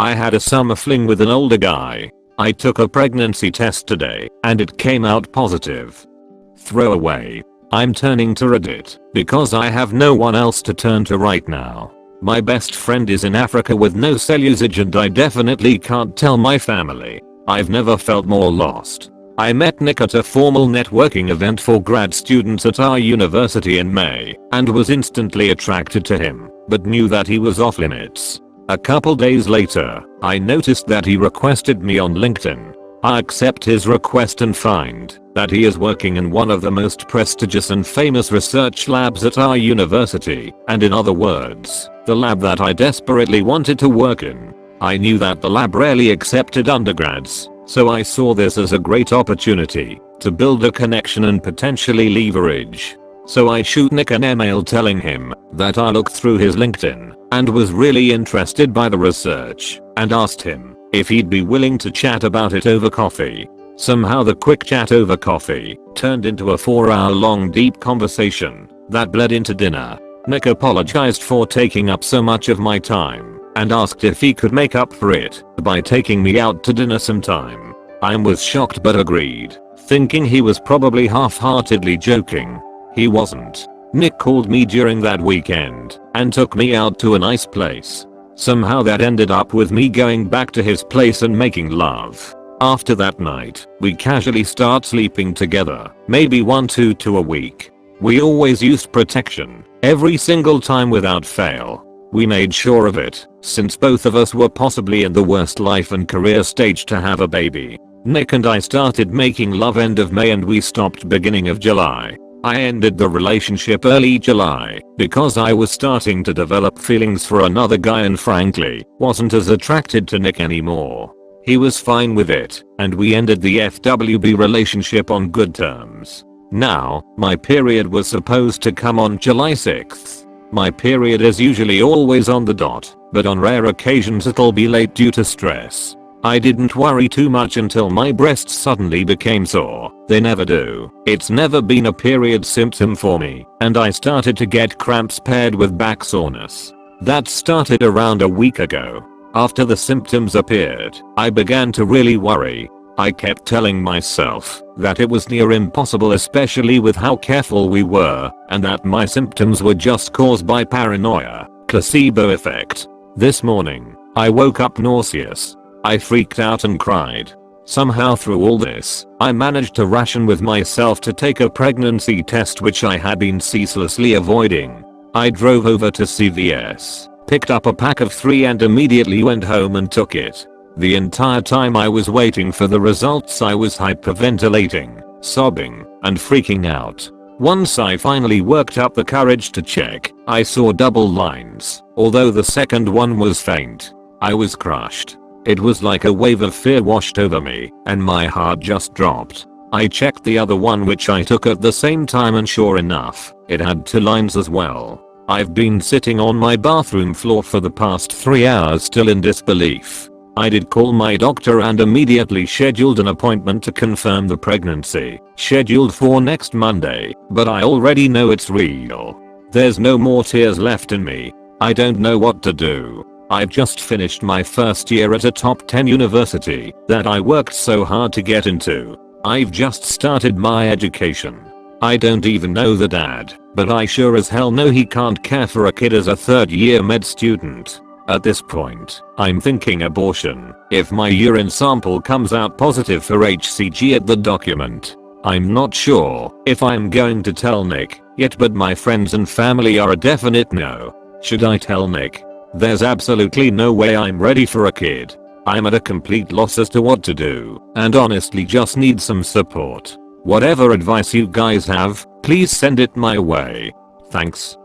I had a summer fling with an older guy. I took a pregnancy test today and it came out positive. Throwaway. I'm turning to Reddit because I have no one else to turn to right now. My best friend is in Africa with no cell usage and I definitely can't tell my family. I've never felt more lost. I met Nick at a formal networking event for grad students at our university in May and was instantly attracted to him, but knew that he was off limits. A couple days later, I noticed that he requested me on LinkedIn. I accept his request and find that he is working in one of the most prestigious and famous research labs at our university, and in other words, the lab that I desperately wanted to work in. I knew that the lab rarely accepted undergrads, so I saw this as a great opportunity to build a connection and potentially leverage. So I shoot Nick an email telling him that I looked through his LinkedIn and was really interested by the research and asked him if he'd be willing to chat about it over coffee. Somehow the quick chat over coffee turned into a 4-hour-long deep conversation that bled into dinner. Nick apologized for taking up so much of my time and asked if he could make up for it by taking me out to dinner sometime. I was shocked but agreed, thinking he was probably half-heartedly joking. He wasn't. Nick called me during that weekend and took me out to a nice place. Somehow that ended up with me going back to his place and making love. After that night, we casually start sleeping together, maybe 1-2 a week. We always used protection, every single time without fail. We made sure of it, since both of us were possibly in the worst life and career stage to have a baby. Nick and I started making love end of May and we stopped beginning of July. I ended the relationship early July because I was starting to develop feelings for another guy and frankly, wasn't as attracted to Nick anymore. He was fine with it, and we ended the FWB relationship on good terms. Now, my period was supposed to come on July 6th. My period is usually always on the dot, but on rare occasions it'll be late due to stress. I didn't worry too much until my breasts suddenly became sore. They never do. It's never been a period symptom for me, and I started to get cramps paired with back soreness. That started around a week ago. After the symptoms appeared, I began to really worry. I kept telling myself that it was near impossible, especially with how careful we were, and that my symptoms were just caused by paranoia. Placebo effect. This morning, I woke up nauseous. I freaked out and cried. Somehow through all this, I managed to ration with myself to take a pregnancy test which I had been ceaselessly avoiding. I drove over to CVS, picked up a pack of 3 and immediately went home and took it. The entire time I was waiting for the results I was hyperventilating, sobbing, and freaking out. Once I finally worked up the courage to check, I saw double lines, although the second one was faint. I was crushed. It was like a wave of fear washed over me, and my heart just dropped. I checked the other one which I took at the same time and sure enough, it had 2 lines as well. I've been sitting on my bathroom floor for the past 3 hours still in disbelief. I did call my doctor and immediately scheduled an appointment to confirm the pregnancy, scheduled for next Monday, but I already know it's real. There's no more tears left in me. I don't know what to do. I've just finished my first year at a top 10 university that I worked so hard to get into. I've just started my education. I don't even know the dad, but I sure as hell know he can't care for a kid as a 3rd year med student. At this point, I'm thinking abortion if my urine sample comes out positive for HCG at the document. I'm not sure if I'm going to tell Nick yet, but my friends and family are a definite no. Should I tell Nick? There's absolutely no way I'm ready for a kid. I'm at a complete loss as to what to do, and honestly just need some support. Whatever advice you guys have, please send it my way. Thanks.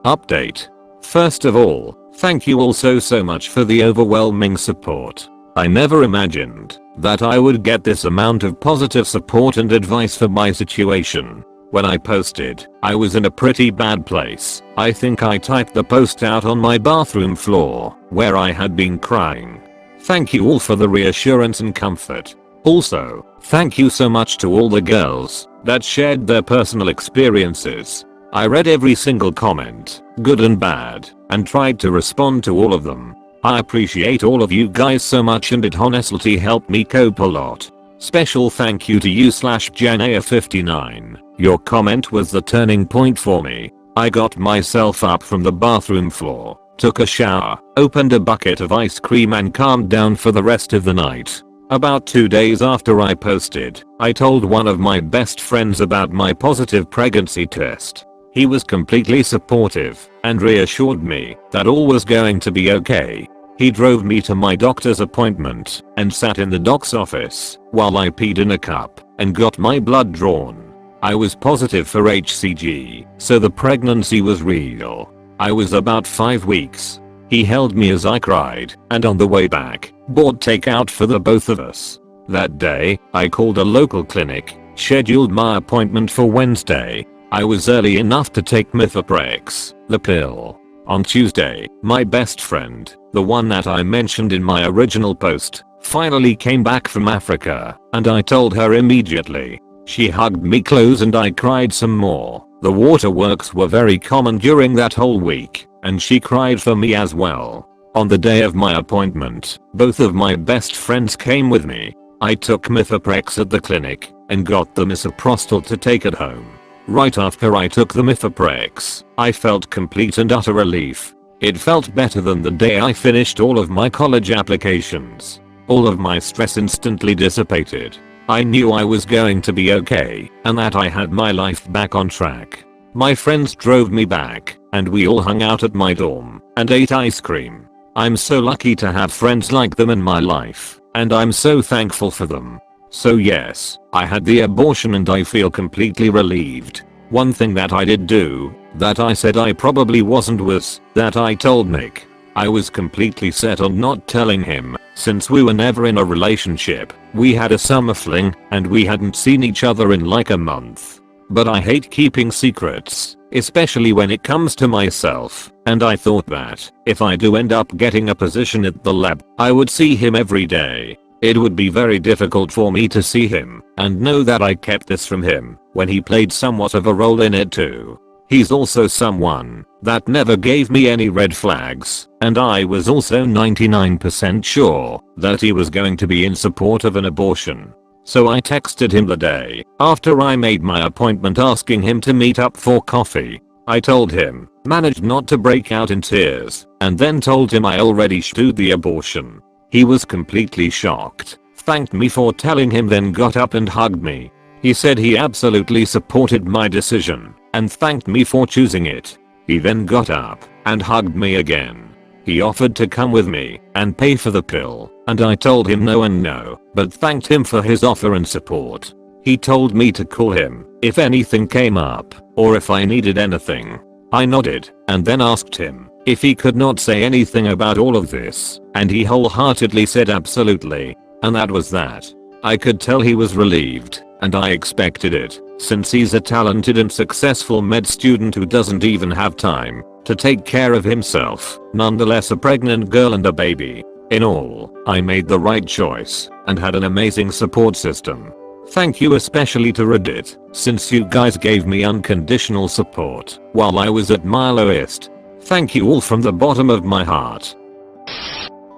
Update. First of all, thank you all so much for the overwhelming support. I never imagined that I would get this amount of positive support and advice for my situation. When I posted, I was in a pretty bad place. I think I typed the post out on my bathroom floor, where I had been crying. Thank you all for the reassurance and comfort. Also, thank you so much to all the girls that shared their personal experiences. I read every single comment, good and bad, and tried to respond to all of them. I appreciate all of you guys so much and it honestly helped me cope a lot. Special thank you to you /Janea59. Your comment was the turning point for me. I got myself up from the bathroom floor, took a shower, opened a bucket of ice cream and calmed down for the rest of the night. About 2 days after I posted, I told one of my best friends about my positive pregnancy test. He was completely supportive and reassured me that all was going to be okay. He drove me to my doctor's appointment and sat in the doc's office while I peed in a cup and got my blood drawn. I was positive for HCG, so the pregnancy was real. I was about 5 weeks. He held me as I cried and on the way back, bought takeout for the both of us. That day, I called a local clinic, scheduled my appointment for Wednesday. I was early enough to take mifeprex, the pill. On Tuesday, my best friend, the one that I mentioned in my original post, finally came back from Africa, and I told her immediately. She hugged me close and I cried some more. The waterworks were very common during that whole week, and she cried for me as well. On the day of my appointment, both of my best friends came with me. I took mifeprex at the clinic, and got the misoprostol to take at home. Right after I took the mifeprex, I felt complete and utter relief. It felt better than the day I finished all of my college applications. All of my stress instantly dissipated. I knew I was going to be okay, and that I had my life back on track. My friends drove me back, and we all hung out at my dorm, and ate ice cream. I'm so lucky to have friends like them in my life, and I'm so thankful for them. So yes, I had the abortion and I feel completely relieved. One thing that I did do, that I said I probably wasn't was, that I told Nick. I was completely set on not telling him, since we were never in a relationship. We had a summer fling, and we hadn't seen each other in like a month. But I hate keeping secrets, especially when it comes to myself, and I thought that, if I do end up getting a position at the lab, I would see him every day. It would be very difficult for me to see him and know that I kept this from him when he played somewhat of a role in it too. He's also someone that never gave me any red flags, and I was also 99% sure that he was going to be in support of an abortion. So I texted him the day after I made my appointment asking him to meet up for coffee. I told him, managed not to break out in tears, and then told him I already stewed the abortion. He was completely shocked, thanked me for telling him, then got up and hugged me. He said he absolutely supported my decision and thanked me for choosing it. He then got up and hugged me again. He offered to come with me and pay for the pill, and I told him no and no, but thanked him for his offer and support. He told me to call him if anything came up or if I needed anything. I nodded and then asked him if he could not say anything about all of this, and he wholeheartedly said absolutely, and that was that. I could tell he was relieved, and I expected it, since he's a talented and successful med student who doesn't even have time to take care of himself, nonetheless a pregnant girl and a baby. In all, I made the right choice and had an amazing support system. Thank you especially to Reddit, since you guys gave me unconditional support while I was at my lowest. Thank you all from the bottom of my heart.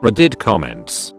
Reddit comments.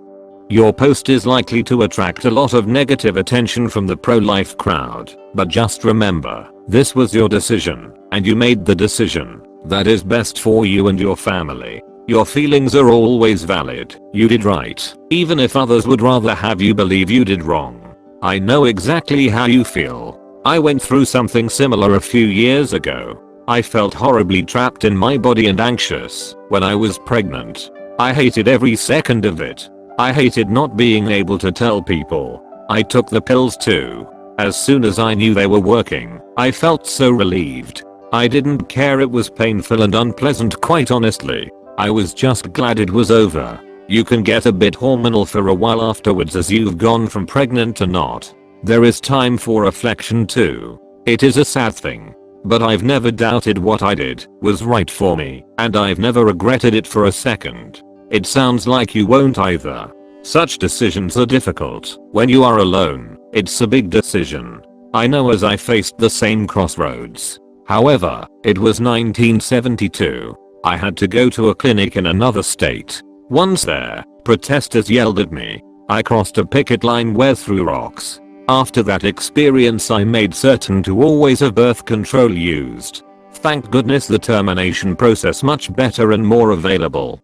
Your post is likely to attract a lot of negative attention from the pro-life crowd, but just remember, this was your decision, and you made the decision that is best for you and your family. Your feelings are always valid. You did right, even if others would rather have you believe you did wrong. I know exactly how you feel. I went through something similar a few years ago. I felt horribly trapped in my body and anxious when I was pregnant. I hated every second of it. I hated not being able to tell people. I took the pills too. As soon as I knew they were working, I felt so relieved. I didn't care, it was painful and unpleasant, quite honestly. I was just glad it was over. You can get a bit hormonal for a while afterwards as you've gone from pregnant to not. There is time for reflection too. It is a sad thing. But I've never doubted what I did was right for me, and I've never regretted it for a second. It sounds like you won't either. Such decisions are difficult when you are alone. It's a big decision. I know, as I faced the same crossroads. However, it was 1972. I had to go to a clinic in another state. Once there, protesters yelled at me. I crossed a picket line where through rocks. After that experience I made certain to always have birth control used. Thank goodness the termination process much better and more available.